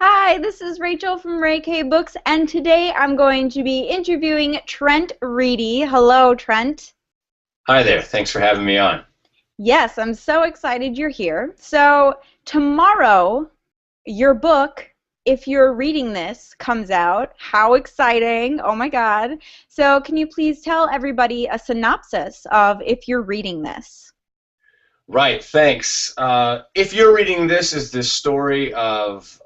Hi, this is Rachel from Ray K Books, and today I'm going to be interviewing Trent Reedy. Hello, Trent. Hi there. Thanks for having me on. Yes, I'm so excited you're here. So, tomorrow, your book, if you're reading this, comes out. How exciting! Oh my God. So, can you please tell everybody a synopsis of if you're reading this? Right, thanks. If you're reading this, is this story of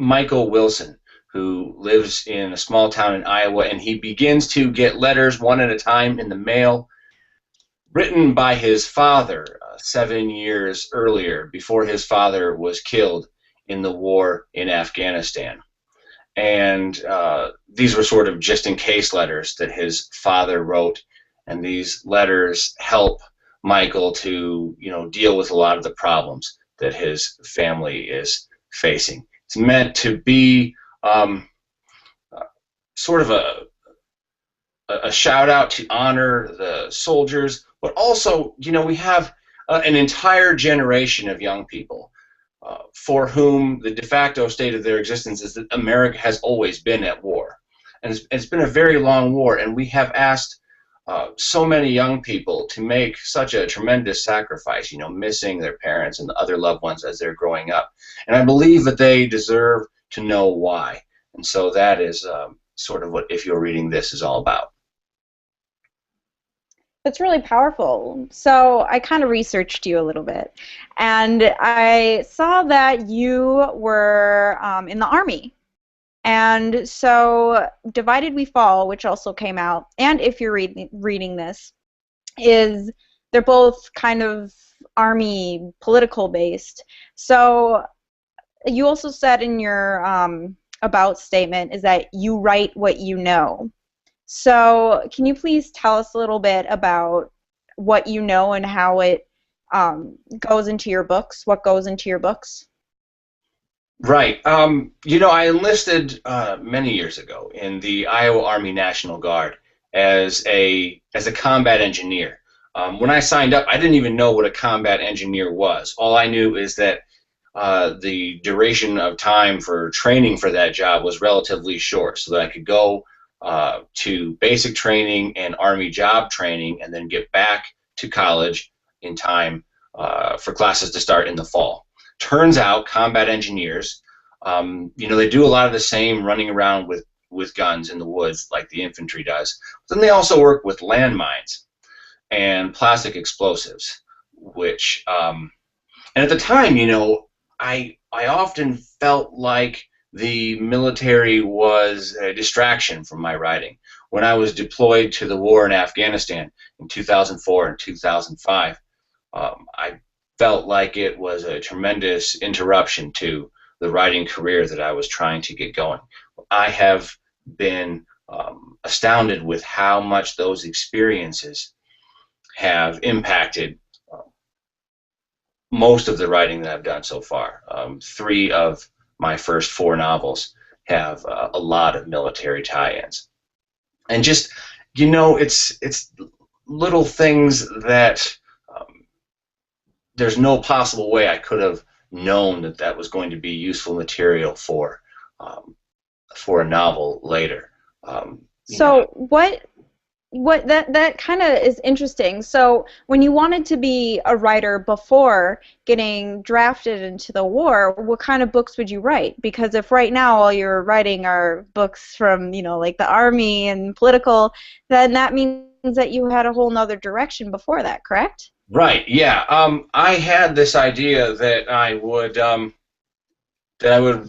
Michael Wilson, who lives in a small town in Iowa, and he begins to get letters one at a time in the mail, written by his father 7 years earlier, before his father was killed in the war in Afghanistan. And these were sort of just in case letters that his father wrote, and these letters help Michael to deal with a lot of the problems that his family is facing. It's meant to be sort of a shout out to honor the soldiers, but also we have an entire generation of young people for whom the de facto state of their existence is that America has always been at war. And it's been a very long war, and we have asked so many young people to make such a tremendous sacrifice, missing their parents and the other loved ones as they're growing up. And I believe that they deserve to know why. And so that is sort of what If You're Reading This is all about. That's really powerful. So I kind of researched you a little bit, and I saw that you were in the Army. And so Divided We Fall, which also came out, and If You're reading this, is they're both kind of Army political based. So you also said in your about statement is that you write what you know. So, can you please tell us a little bit about what you know and how it goes into your books? What goes into your books? Right. I enlisted many years ago in the Iowa Army National Guard as a combat engineer. When I signed up, I didn't even know what a combat engineer was. All I knew is that the duration of time for training for that job was relatively short, so that I could go to basic training and Army job training, and then get back to college in time for classes to start in the fall. Turns out combat engineers, they do a lot of the same running around with guns in the woods like the infantry does. But then they also work with landmines and plastic explosives, which, and at the time, I often felt like the military was a distraction from my writing. When I was deployed to the war in Afghanistan in 2004 and 2005, I felt like it was a tremendous interruption to the writing career that I was trying to get going. I have been astounded with how much those experiences have impacted most of the writing that I've done so far. Three of my first four novels have a lot of military tie-ins, and just it's little things that there's no possible way I could have known that that was going to be useful material um, for a novel later. Um, you know, So what that kind of is interesting. So when you wanted to be a writer before getting drafted into the war, what kind of books would you write? Because if right now all you're writing are books from, like the army and political, then that means that you had a whole nother direction before that, correct? right? Yeah. I had this idea that I would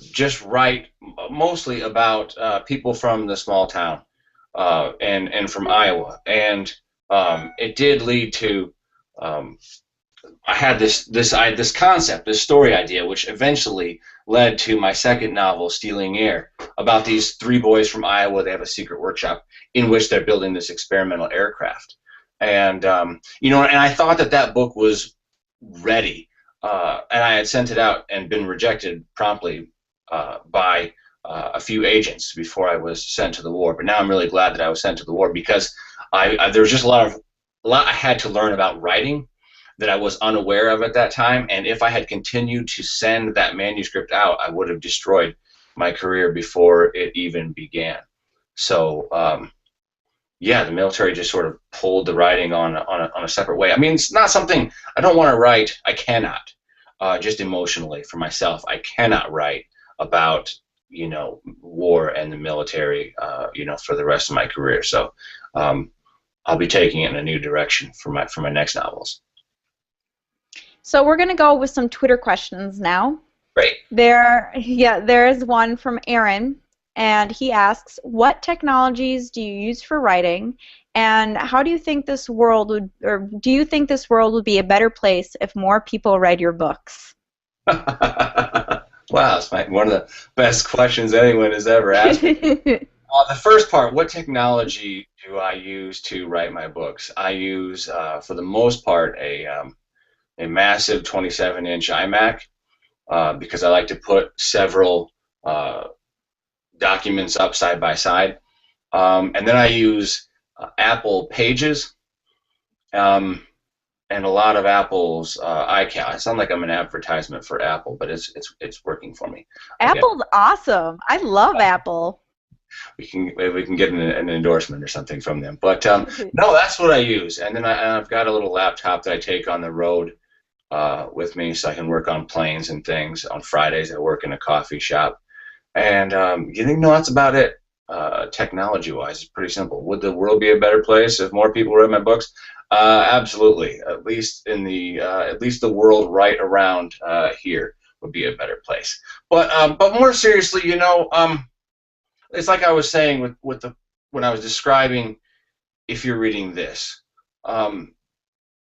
just write mostly about people from the small town and from Iowa, and it did lead to I had this concept, this story idea, which eventually led to my second novel, Stealing Air, about these three boys from Iowa. They have a secret workshop in which they're building this experimental aircraft, and and I thought that that book was ready, and I had sent it out and been rejected promptly by a few agents before I was sent to the war. But now I'm really glad that I was sent to the war because there was just a lot I had to learn about writing that I was unaware of at that time. And if I had continued to send that manuscript out, I would have destroyed my career before it even began. So, yeah, the military just sort of pulled the writing on a separate way. I mean, it's not something I don't want to write. I cannot, just emotionally for myself. I cannot write about war and the military, for the rest of my career. So, I'll be taking it in a new direction for my next novels. So we're going to go with some Twitter questions now. Great. There is one from Aaron, and he asks, "What technologies do you use for writing, and how do you think this world would, or do you think this world would be a better place if more people read your books?" Wow, it's one of the best questions anyone has ever asked me. The first part, what technology do I use to write my books? I use, for the most part, a massive 27-inch iMac, because I like to put several documents up side by side. And then I use Apple Pages, and a lot of Apple's iCal. I sound like I'm an advertisement for Apple, but it's working for me. Apple's awesome. I love Apple. We can get an endorsement or something from them. But no, that's what I use. And then I've got a little laptop that I take on the road with me, so I can work on planes and things. On Fridays, I work in a coffee shop. And that's about it. Technology-wise, it's pretty simple. Would the world be a better place if more people read my books? Absolutely. At least the world right around here would be a better place. But more seriously, it's like I was saying when I was describing, if you're reading this,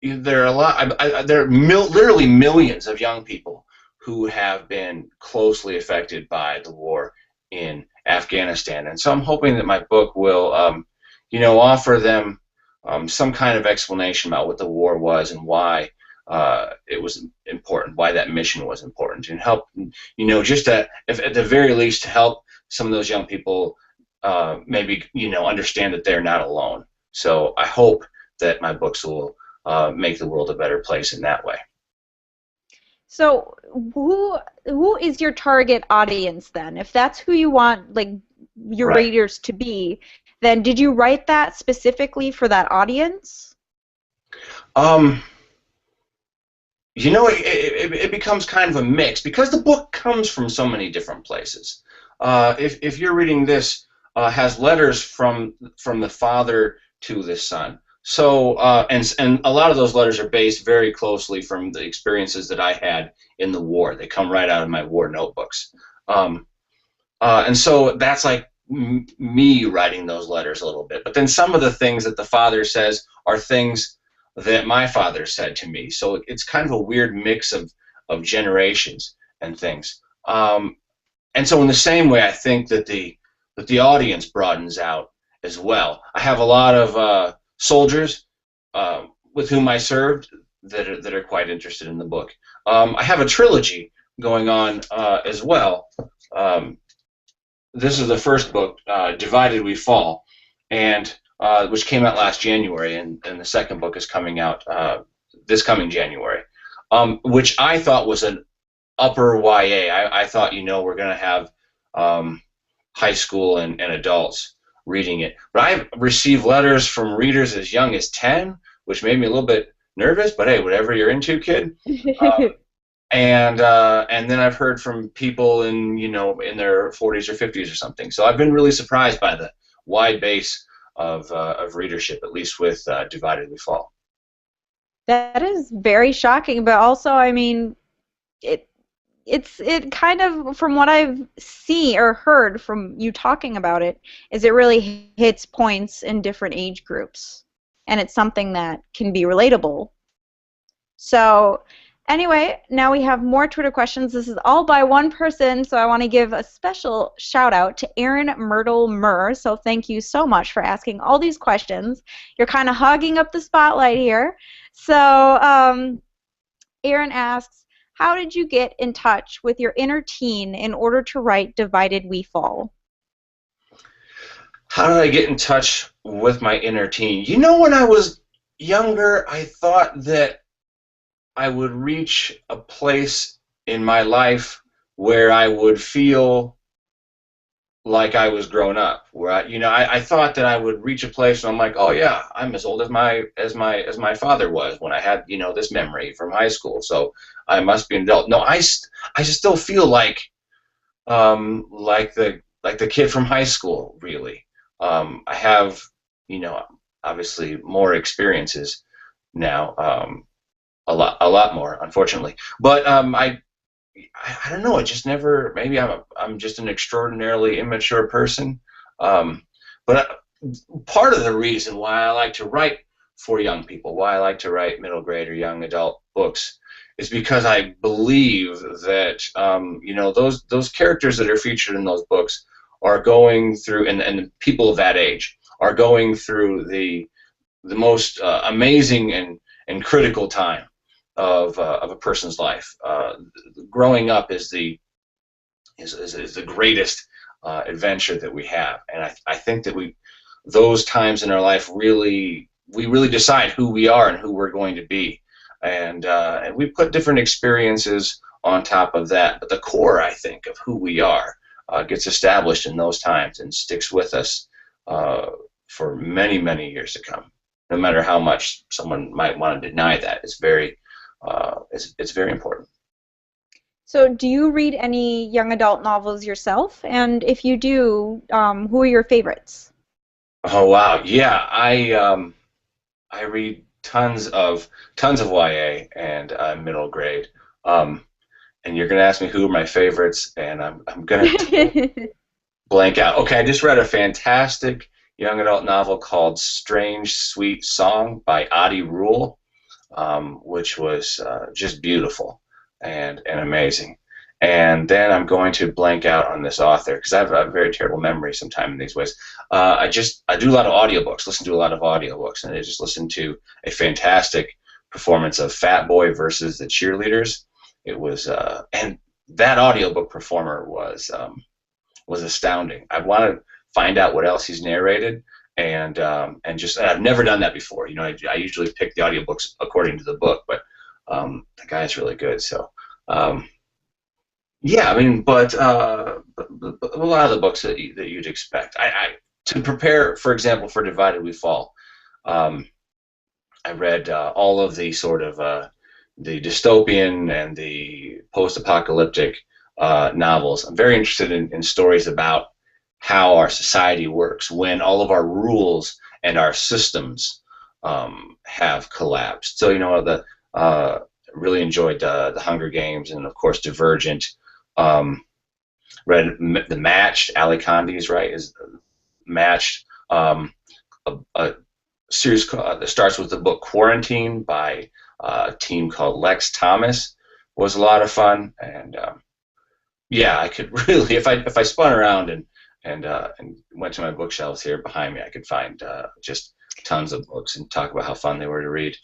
there are literally millions of young people who have been closely affected by the war in Afghanistan, and so I'm hoping that my book will, offer them some kind of explanation about what the war was and why it was important, why that mission was important, and help, just if at the very least, to help some of those young people maybe, understand that they're not alone. So I hope that my books will make the world a better place in that way. So who is your target audience then? If that's who you want, like, your Right. readers to be, then did you write that specifically for that audience? It becomes kind of a mix because the book comes from so many different places. If you're reading this, has letters from the father to the son. So and a lot of those letters are based very closely from the experiences that I had in the war. They come right out of my war notebooks, and so that's like me writing those letters a little bit. But then some of the things that the father says are things that my father said to me. So it's kind of a weird mix of generations and things. And so in the same way, I think that the audience broadens out as well. I have a lot of soldiers with whom I served that are quite interested in the book. I have a trilogy going on as well. This is the first book, Divided We Fall, and which came out last January, and the second book is coming out this coming January, which I thought was an upper YA. I thought, we're going to have high school and adults reading it. But I've received letters from readers as young as 10, which made me a little bit nervous, but hey, whatever you're into, kid. And then I've heard from people in their 40s or 50s or something. So I've been really surprised by the wide base of readership, at least with Divided We Fall. That is very shocking, but also, I mean, it kind of, from what I've seen or heard from you talking about it, is it really hits points in different age groups, and it's something that can be relatable. So anyway, now we have more Twitter questions. This is all by one person, so I want to give a special shout out to Aaron Myrtle Murr. So thank you so much for asking all these questions. You're kind of hogging up the spotlight here. So Aaron asks, how did you get in touch with your inner teen in order to write Divided We Fall? How did I get in touch with my inner teen? When I was younger, I thought that I would reach a place in my life where I would feel like I was grown up. Where I thought that I would reach a place where I'm like, oh yeah, I'm as old as my father was when I had this memory from high school. So I must be an adult. No, I just still feel like the kid from high school. Really, I have you know obviously more experiences now. A lot more, unfortunately. But I don't know. It just never. Maybe I'm just an extraordinarily immature person. Um, but part of the reason why I like to write for young people, why I like to write middle grade or young adult books, is because I believe that those characters that are featured in those books are going through, and people of that age are going through the most amazing and critical time of a person's life. Growing up is the greatest adventure that we have, and I think that those times in our life we really decide who we are and who we're going to be, and we put different experiences on top of that, but the core, I think, of who we are gets established in those times and sticks with us for many years to come. No matter how much someone might want to deny that, it's very important. So, do you read any young adult novels yourself? And if you do, who are your favorites? Oh wow, yeah, I read tons of YA and middle grade. Um, and you're gonna ask me who are my favorites, and I'm gonna blank out. Okay, I just read a fantastic young adult novel called Strange Sweet Song by Adi Rule, which was just beautiful and amazing. And then I'm going to blank out on this author because I have a very terrible memory sometimes in these ways. I do a lot of audiobooks, listen to a lot of audiobooks, and I just listened to a fantastic performance of Fat Boy versus the Cheerleaders. It was and that audiobook performer was astounding. I want to find out what else he's narrated, and I've never done that before. I usually pick the audiobooks according to the book, but the guy's really good. So yeah, I mean, but a lot of the books that you'd expect. To prepare, for example, for Divided We Fall, um, I read all of the sort of the dystopian and the post-apocalyptic novels. I'm very interested in stories about how our society works when all of our rules and our systems have collapsed. So really enjoyed the Hunger Games and of course Divergent. Um, read The Matched. Ali Condi's right is Matched. A series that starts with the book Quarantine by a team called Lex Thomas was a lot of fun, and yeah, I could really if I spun around and went to my bookshelves here behind me, I could find just tons of books and talk about how fun they were to read.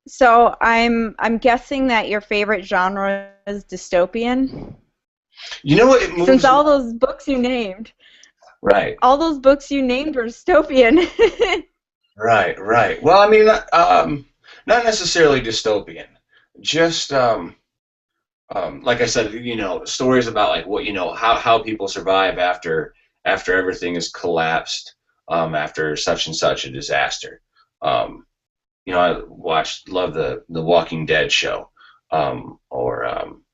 So, I'm guessing that your favorite genre is dystopian, You know what? It since moves right, all those books you named were dystopian. right. Well, I mean, not necessarily dystopian, just like I said, stories about like what how people survive after everything is collapsed, after such and such a disaster. Um, I love the Walking Dead show, or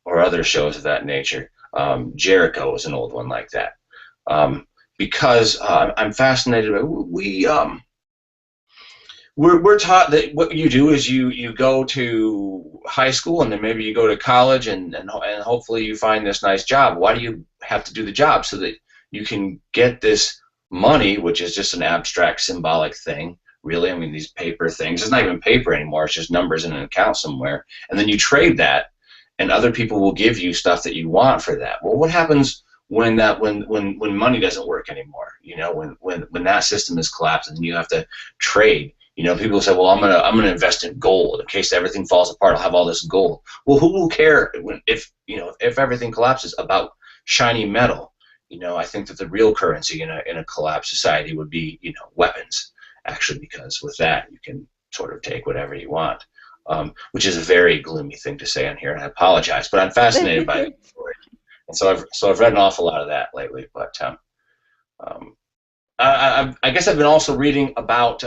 other shows of that nature. Jericho is an old one like that, because I'm fascinated by we're taught that what you do is you go to high school and then maybe you go to college and hopefully you find this nice job. Why do you have to do the job? So that you can get this money, which is just an abstract symbolic thing, really. I mean, these paper things, it's not even paper anymore, it's just numbers in an account somewhere. And then you trade that and other people will give you stuff that you want for that. Well, what happens when money doesn't work anymore? When that system is collapsed and you have to trade. People say, "Well, I'm gonna invest in gold in case everything falls apart. I'll have all this gold." Well, who will care if everything collapses about shiny metal? I think that the real currency in a collapsed society would be weapons, actually, because with that you can sort of take whatever you want. which is a very gloomy thing to say on here, and I apologize, but I'm fascinated by the story, and so I've read an awful lot of that lately. But um, I guess I've been also reading about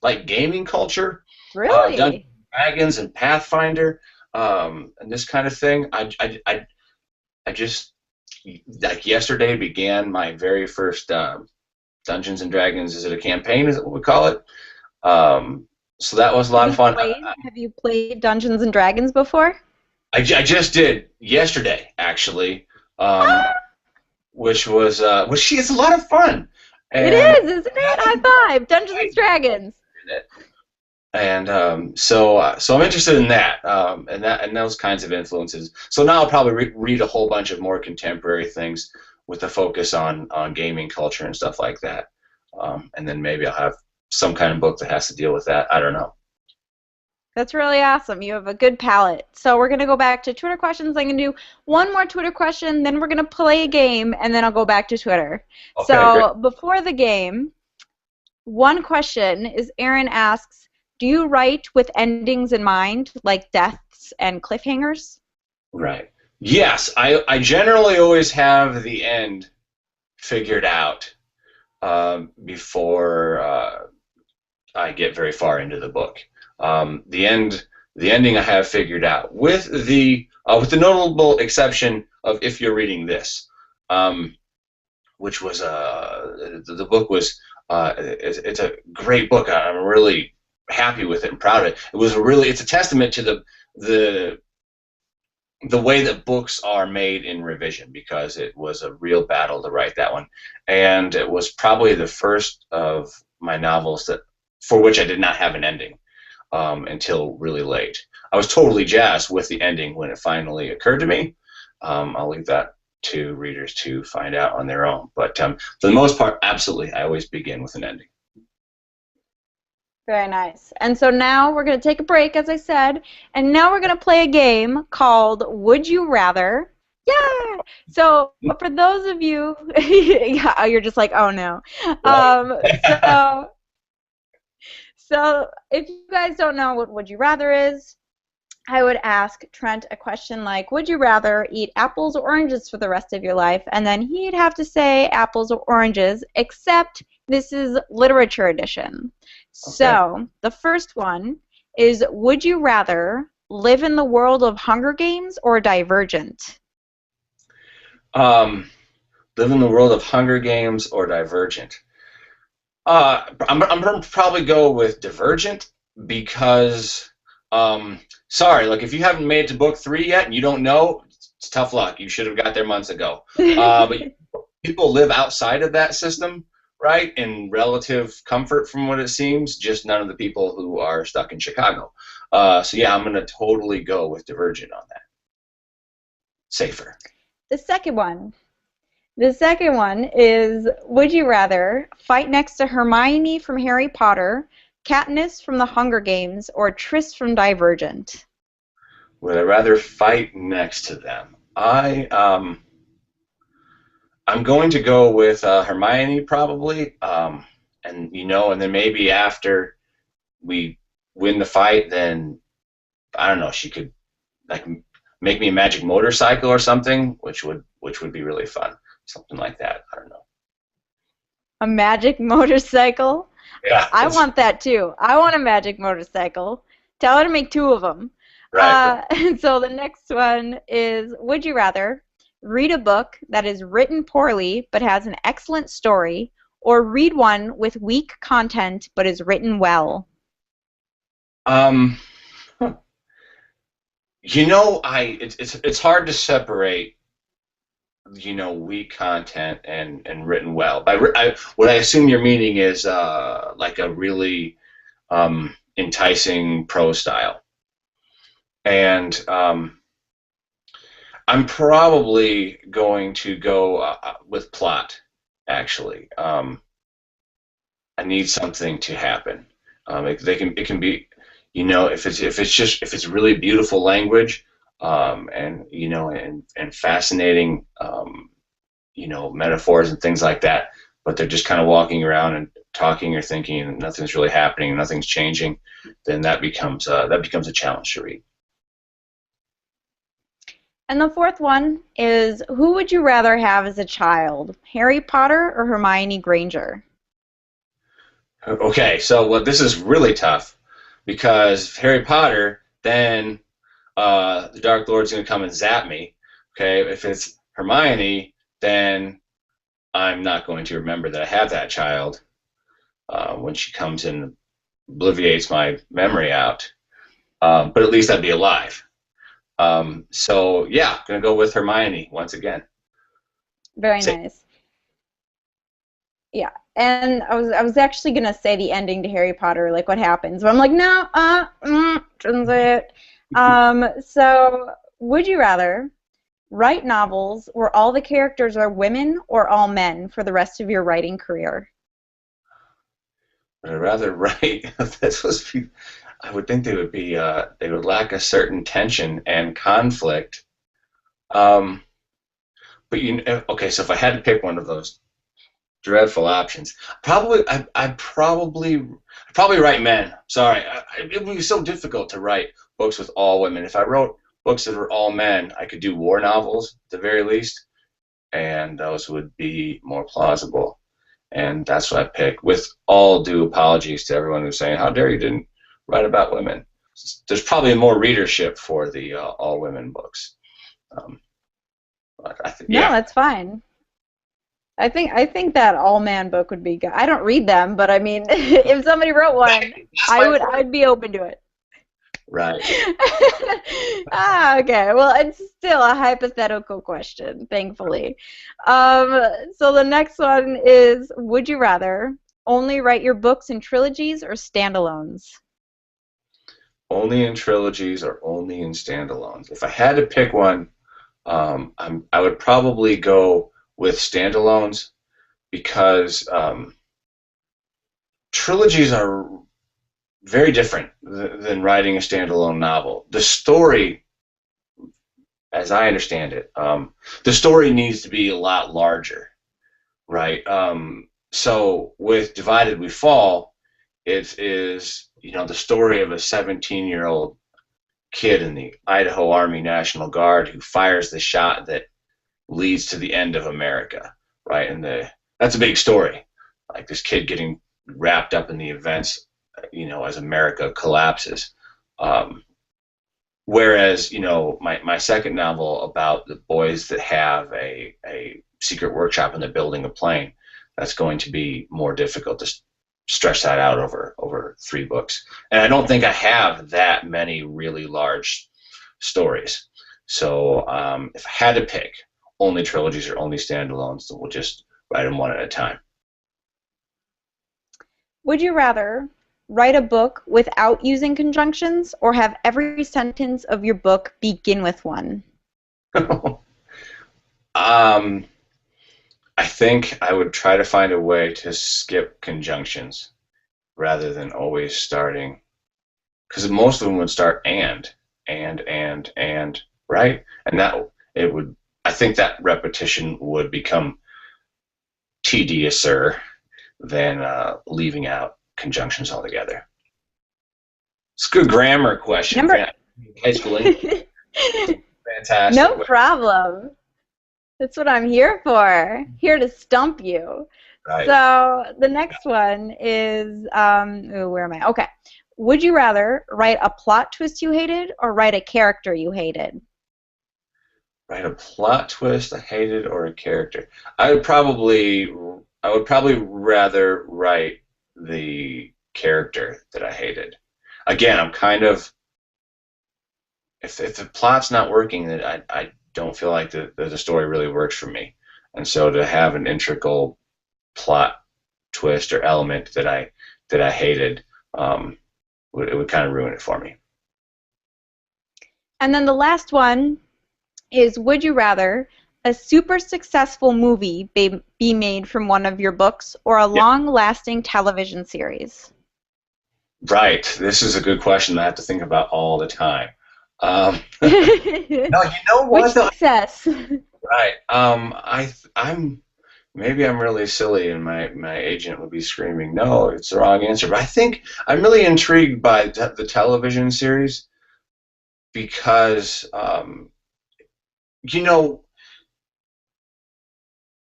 like gaming culture, Dungeons Really? and Dragons and Pathfinder, and this kind of thing. I just like yesterday began my very first Dungeons and Dragons. Is it a campaign? Is it what we call it? So that was a lot of fun. Have you played Dungeons and Dragons before? I just did yesterday, actually, um, Ah, which is a lot of fun, it and is, isn't it? High five, Dungeons and Dragons. so I'm interested in that, and those kinds of influences. So now I'll probably read a whole bunch of more contemporary things with a focus on gaming culture and stuff like that, and then maybe I'll have some kind of book that has to deal with that. I don't know. That's really awesome. You have a good palette. So we're going to go back to Twitter questions. I'm going to do one more Twitter question, then we're going to play a game, and then I'll go back to Twitter. Okay, great. So before the game, one question is Aaron asks, do you write with endings in mind, like deaths and cliffhangers? Right. Yes, I generally always have the end figured out before I get very far into the book. The ending I have figured out, with the notable exception of If You're Reading This, which was the book was it's a great book. I'm really happy with it and proud of it. It's a testament to the the way that books are made in revision, because it was a real battle to write that one, and it was probably the first of my novels that for which I did not have an ending until really late. I was totally jazzed with the ending when it finally occurred to me. I'll leave that to readers to find out on their own, but for the most part, absolutely, I always begin with an ending. Very nice. And so now we're going to take a break, as I said, and now we're going to play a game called Would You Rather? Yeah! So for those of you, yeah, you're just like, oh no. Right. So, so if you guys don't know what Would You Rather is, I would ask Trent a question like, would you rather eat apples or oranges for the rest of your life? And then he'd have to say apples or oranges, except this is literature edition. Okay. So the first one is, would you rather live in the world of Hunger Games or Divergent? Um, Live in the world of Hunger Games or Divergent. I'm gonna probably go with Divergent because, sorry, like if you haven't made it to book 3 yet and you don't know, it's tough luck. You should have got there months ago. But people live outside of that system, right, in relative comfort from what it seems. Just none of the people who are stuck in Chicago. So yeah, I'm gonna totally go with Divergent on that. Safer. The second one. The second one is, would you rather fight next to Hermione from Harry Potter, Katniss from the Hunger Games, or Triss from Divergent? Would I rather fight next to them? I'm going to go with Hermione probably, and then maybe after we win the fight, then I don't know. She could like make me a magic motorcycle or something, which would be really fun. Something like that. I don't know. A magic motorcycle? Yeah. I want that too. I want a magic motorcycle. Tell her to make 2 of them. Right. And so the next one is, would you rather read a book that is written poorly but has an excellent story, or read one with weak content but is written well? Um. It's hard to separate weak content and written well. What I assume your meaning is like a really enticing prose style, and I'm probably going to go with plot. Actually, I need something to happen. It can be, if it's really beautiful language, and fascinating, metaphors and things like that, but they're just kind of walking around and talking or thinking and nothing's really happening, nothing's changing, then that becomes a challenge to read. And the fourth one is, who would you rather have as a child, Harry Potter or Hermione Granger? Okay, so well, this is really tough because Harry Potter, then the Dark Lord's going to come and zap me. Okay, if it's Hermione, then I'm not going to remember that I have that child when she comes and obliviates my memory out. But at least I'd be alive. So yeah, gonna go with Hermione once again. Very Say, nice. Yeah. And I was actually gonna say the ending to Harry Potter, like what happens, but I'm like, no, shouldn't say it. So would you rather write novels where all the characters are women or all men for the rest of your writing career? I'd rather write. This was. I would think they would be. They would lack a certain tension and conflict. Um, but okay. So if I had to pick one of those dreadful options, I'd probably write men. Sorry, it would be so difficult to write books with all women. If I wrote books that were all men, I could do war novels at the very least, and those would be more plausible. And that's what I picked. With all due apologies to everyone who's saying, "How dare you didn't write about women?" There's probably more readership for the all women books. Um, but No, yeah, that's fine. I think that all man book would be good. I don't read them, but I mean, if somebody wrote one, that's my point. I'd be open to it. Right. Okay. Well, it's still a hypothetical question, thankfully. So the next one is, would you rather only write your books in trilogies or standalones? Only in trilogies or only in standalones. If I had to pick one, I would probably go with standalones because trilogies are very different than writing a standalone novel. The story, as I understand it, the story needs to be a lot larger, right? So with Divided We Fall, it is the story of a 17-year-old kid in the Idaho Army National Guard who fires the shot that leads to the end of America, right? And that's a big story, like this kid getting wrapped up in the events, as America collapses. Whereas, my second novel about the boys that have a secret workshop and they're building a plane, that's going to be more difficult to stretch that out over 3 books. And I don't think I have that many really large stories. So if I had to pick only trilogies or only standalones, then we'll just write them one at a time. Would you rather write a book without using conjunctions or have every sentence of your book begin with one? um, I think I would try to find a way to skip conjunctions rather than always starting, because most of them would start and, right? And that it would. I think that repetition would become tediouser than leaving out conjunctions altogether. It's a good grammar question. Number High school English. Fantastic. No problem. That's what I'm here for. Here to stump you. Right. So the next one is, where am I? Okay. Would you rather write a plot twist you hated or write a character you hated? Write a plot twist I hated or a character. I would probably rather write the character that I hated. Again, I'm kind of, if the plot's not working, then I don't feel like the story really works for me. And so to have an integral plot twist or element that I hated, it would kind of ruin it for me. And then the last one is, would you rather a super successful movie be made from one of your books or a Yeah. long-lasting television series? Right. This is a good question that I have to think about all the time. No, you know Which what though? success? Right. I'm maybe I'm really silly, and my agent would be screaming, "No, it's the wrong answer." But I think I'm really intrigued by the television series because, you know,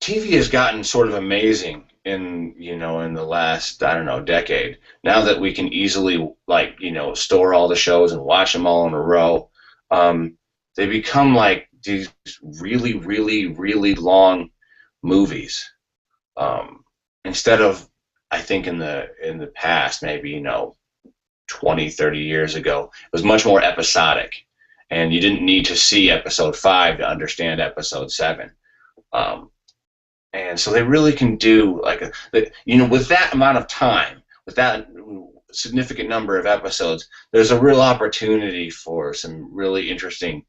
TV has gotten sort of amazing in, in the last, I don't know, decade. Now that we can easily, like, store all the shows and watch them all in a row, um, they become like these really, really, really long movies. Um, Instead of, I think in the past, maybe, 20, 30 years ago, it was much more episodic, and you didn't need to see episode 5 to understand episode 7. Um, and so they really can do like with that amount of time, with that significant number of episodes, there's a real opportunity for some really interesting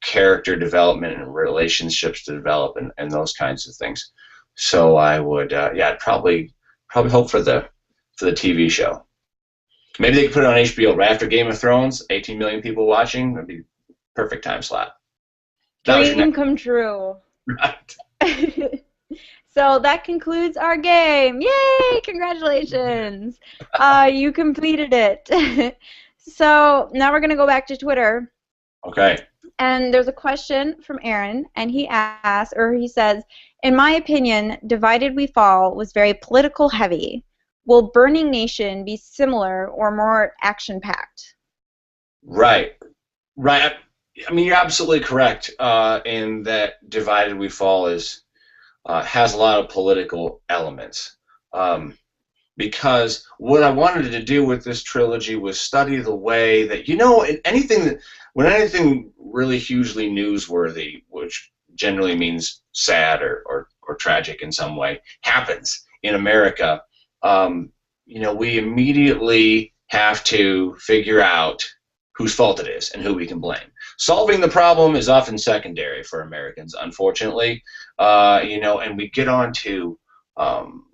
character development and relationships to develop, and those kinds of things. So I would, yeah, I'd probably hope for the TV show. Maybe they could put it on HBO right after Game of Thrones. 18 million people watching. That'd be perfect time slot. That was your Dream next. come true. Right. So that concludes our game. Yay! Congratulations. You completed it. So now we're going to go back to Twitter. Okay. And there's a question from Aaron, and he asks, or he says, in my opinion, Divided We Fall was very political heavy. Will Burning Nation be similar or more action-packed? Right. Right. I mean, you're absolutely correct in that Divided We Fall has a lot of political elements. Because what I wanted to do with this trilogy was study the way that, when anything really hugely newsworthy, which generally means sad or tragic in some way, happens in America, we immediately have to figure out whose fault it is and who we can blame. Solving the problem is often secondary for Americans, unfortunately, and we get on to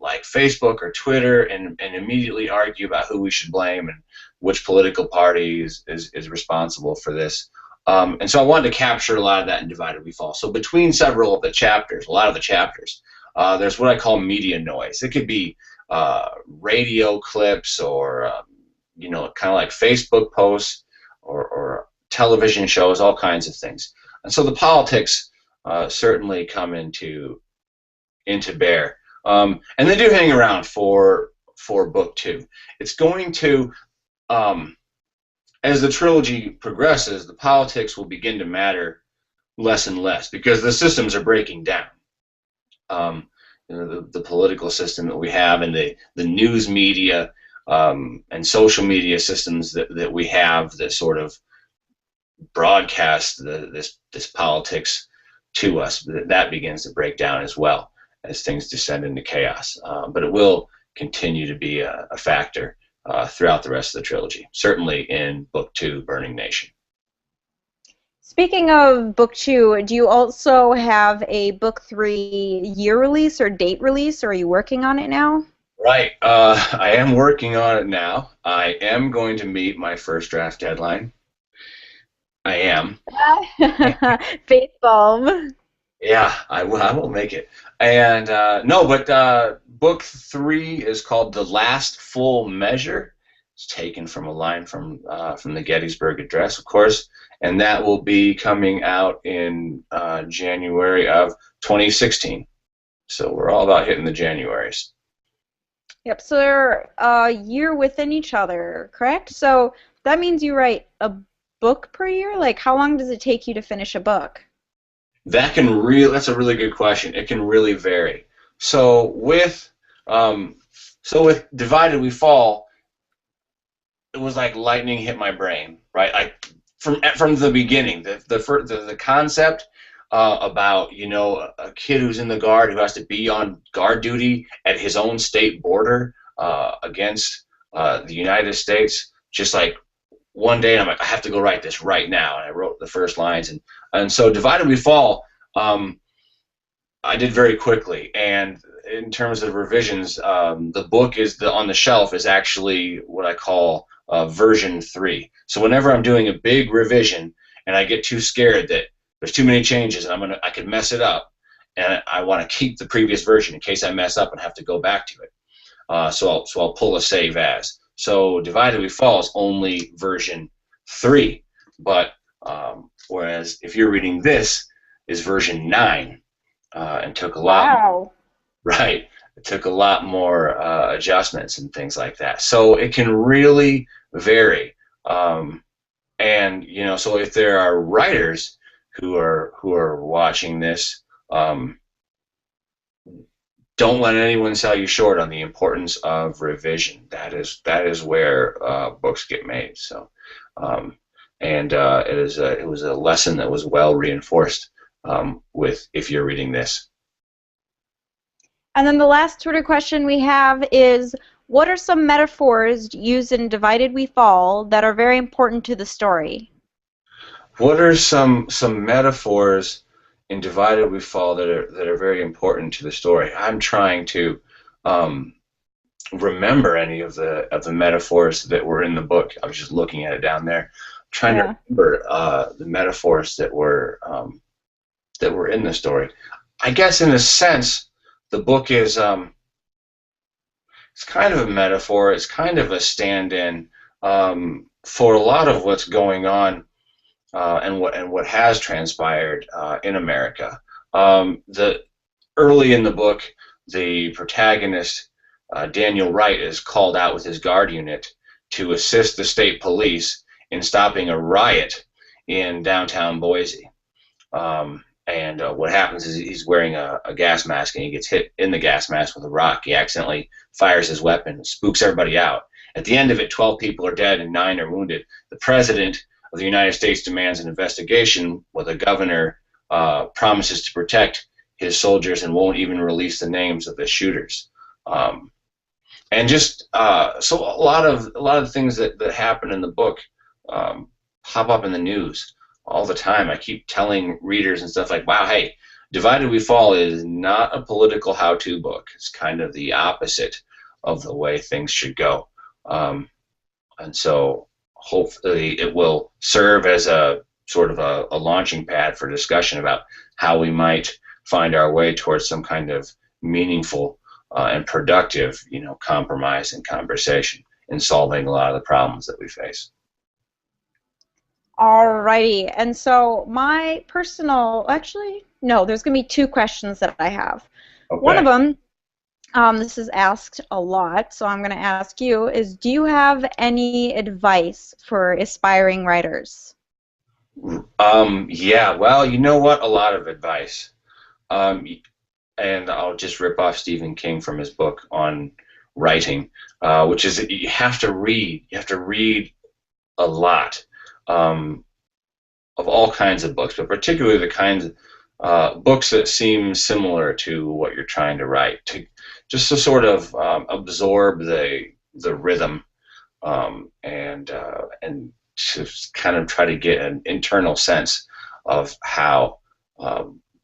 like Facebook or Twitter and immediately argue about who we should blame and which political party is responsible for this. And so I wanted to capture a lot of that in Divided We Fall. So between several of the chapters, a lot of the chapters, there's what I call media noise. It could be radio clips or, kind of like Facebook posts or television shows, all kinds of things. And so the politics certainly come into bear. And they do hang around for book 2. It's going to, as the trilogy progresses, the politics will begin to matter less and less because the systems are breaking down. The political system that we have and the news media and social media systems that we have that sort of broadcast this politics to us, that begins to break down as well as things descend into chaos. But it will continue to be a factor throughout the rest of the trilogy, certainly in Book 2, Burning Nation. Speaking of Book 2, do you also have a Book 3 year release or date release, or are you working on it now? Right. I am working on it now. I am going to meet my first draft deadline. I am. Faith bulb. Yeah, I will make it. And no, but Book 3 is called The Last Full Measure. It's taken from a line from the Gettysburg Address, of course, and that will be coming out in January of 2016. So we're all about hitting the Januaries. Yep, so they're a year within each other, correct? So that means you write a book per year? Like, how long does it take you to finish a book? That's a really good question. It can really vary. So with Divided We Fall, it was like lightning hit my brain, right? From the beginning, the concept about a kid who's in the guard who has to be on guard duty at his own state border against the United States. Just like one day, I'm like, I have to go write this right now, and I wrote the first lines, and so Divided We Fall, I did very quickly, and in terms of revisions, the book on the shelf is actually what I call version 3. So whenever I'm doing a big revision and I get too scared that there's too many changes and I could mess it up, and I want to keep the previous version in case I mess up and have to go back to it. So I'll pull a save as. So Divided We Fall is only version 3, but whereas if you're reading this is version 9, and took a lot more, Wow. right. It took a lot more adjustments and things like that. So it can really vary. And so if there are writers who are watching this, don't let anyone sell you short on the importance of revision. That is where books get made. So, and it was a lesson that was well reinforced with if you're reading this. And then the last Twitter question we have is, what are some metaphors used in Divided We Fall that are very important to the story? What are some metaphors in Divided We Fall that are very important to the story? I'm trying to remember any of the metaphors that were in the book. I was just looking at it down there, trying to remember the metaphors that were in the story. I guess in a sense, the book is it's kind of a metaphor. It's kind of a stand-in for a lot of what's going on and what has transpired in America. The early in the book, the protagonist Daniel Wright is called out with his guard unit to assist the state police in stopping a riot in downtown Boise. And what happens is he's wearing a gas mask, and he gets hit in the gas mask with a rock. He accidentally fires his weapon, spooks everybody out. At the end of it, 12 people are dead and 9 are wounded. The president of the United States demands an investigation, where the governor promises to protect his soldiers and won't even release the names of the shooters. And just so a lot of things that happen in the book pop up in the news all the time. I keep telling readers and stuff like, wow, hey, Divided We Fall is not a political how-to book. It's kind of the opposite of the way things should go. And so hopefully it will serve as a sort of a launching pad for discussion about how we might find our way towards some kind of meaningful and productive, compromise and conversation in solving a lot of the problems that we face. Alrighty, and so my personal, actually, no, there's going to be 2 questions that I have. Okay. One of them, this is asked a lot, so I'm going to ask you, is do you have any advice for aspiring writers? Yeah, well, you know what? A lot of advice. And I'll just rip off Stephen King from his book on writing, which is that you have to read. You have to read a lot. Of all kinds of books, but particularly the kinds of books that seem similar to what you're trying to write, just to sort of absorb the rhythm and to kind of try to get an internal sense of how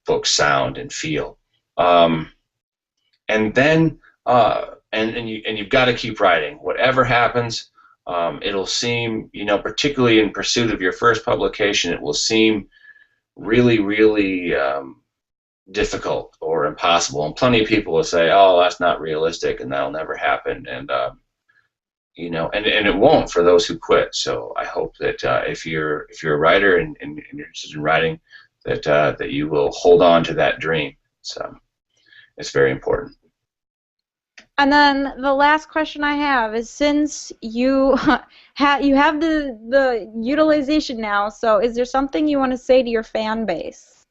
books sound and feel, and then you've got to keep writing, whatever happens. It'll seem, particularly in pursuit of your first publication, it will seem really, really difficult or impossible. And plenty of people will say, "Oh, that's not realistic, and that'll never happen." And and it won't for those who quit. So I hope that if you're a writer and you're interested in writing, that you will hold on to that dream. So it's very important. And then the last question I have is, since you have the utilization now, so is there something you want to say to your fan base?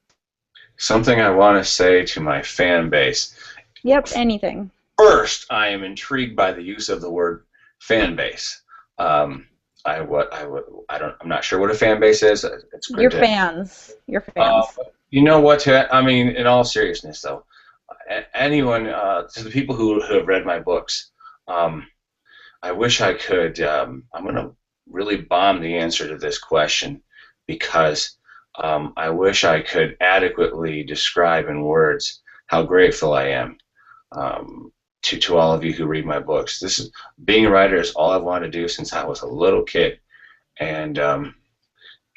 Something I want to say to my fan base. Yep, anything. First, I am intrigued by the use of the word fan base. I'm not sure what a fan base is. It's good your fans. Your fans. You know what? I mean, in all seriousness, though. Anyone, to the people who have read my books, I wish I could. I'm going to really bomb the answer to this question, because I wish I could adequately describe in words how grateful I am to all of you who read my books. Being a writer is all I've wanted to do since I was a little kid, and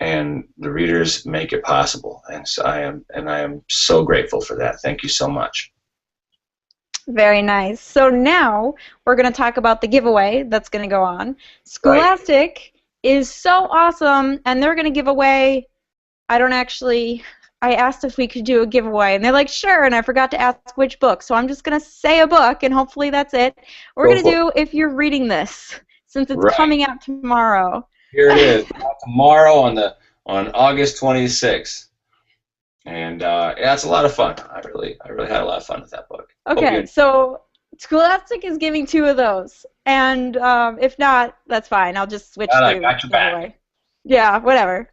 and the readers make it possible. And so I am so grateful for that. Thank you so much. Very nice. So now we're going to talk about the giveaway that's going to go on. Right. Scholastic is so awesome, and they're going to give away. I don't actually. I asked if we could do a giveaway, and they're like, sure, and I forgot to ask which book, so I'm just going to say a book, and hopefully that's it. We're Go going to for it. do If You're Reading This, since it's Right. coming out tomorrow. Here it is. Tomorrow on August 26th. And yeah, it's a lot of fun. I really had a lot of fun with that book. Hope Okay, you. so Scholastic is giving two of those, and if not, that's fine. I'll just switch I the got your back. giveaway. Yeah, whatever.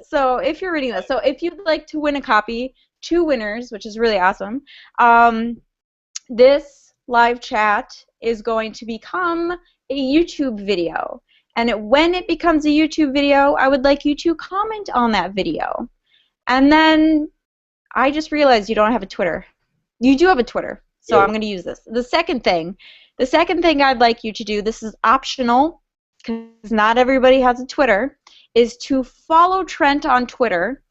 So if you're reading this, so if you'd like to win a copy, two winners, which is really awesome. This live chat is going to become a YouTube video, and when it becomes a YouTube video, I would like you to comment on that video, and then I just realized you don't have a Twitter. You do have a Twitter, so I'm So, going to use this. The second thing I'd like you to do, this is optional because not everybody has a Twitter, is to follow Trent on Twitter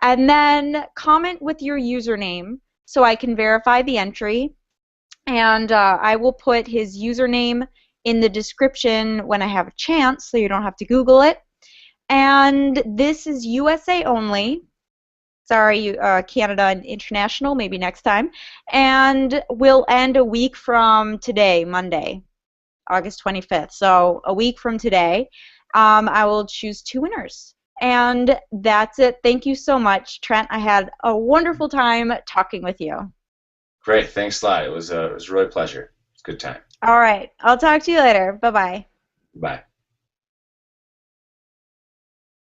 and then comment with your username so I can verify the entry. And I will put his username in the description when I have a chance so you don't have to Google it. And this is USA only. Sorry, Canada and international, maybe next time. And we'll end a week from today, Monday, August 25th. So a week from today, I will choose two winners. And that's it. Thank you so much, Trent. I had a wonderful time talking with you. great. Thanks a lot. It was really a pleasure. It's a good time. All right. I'll talk to you later. Bye-bye. Bye.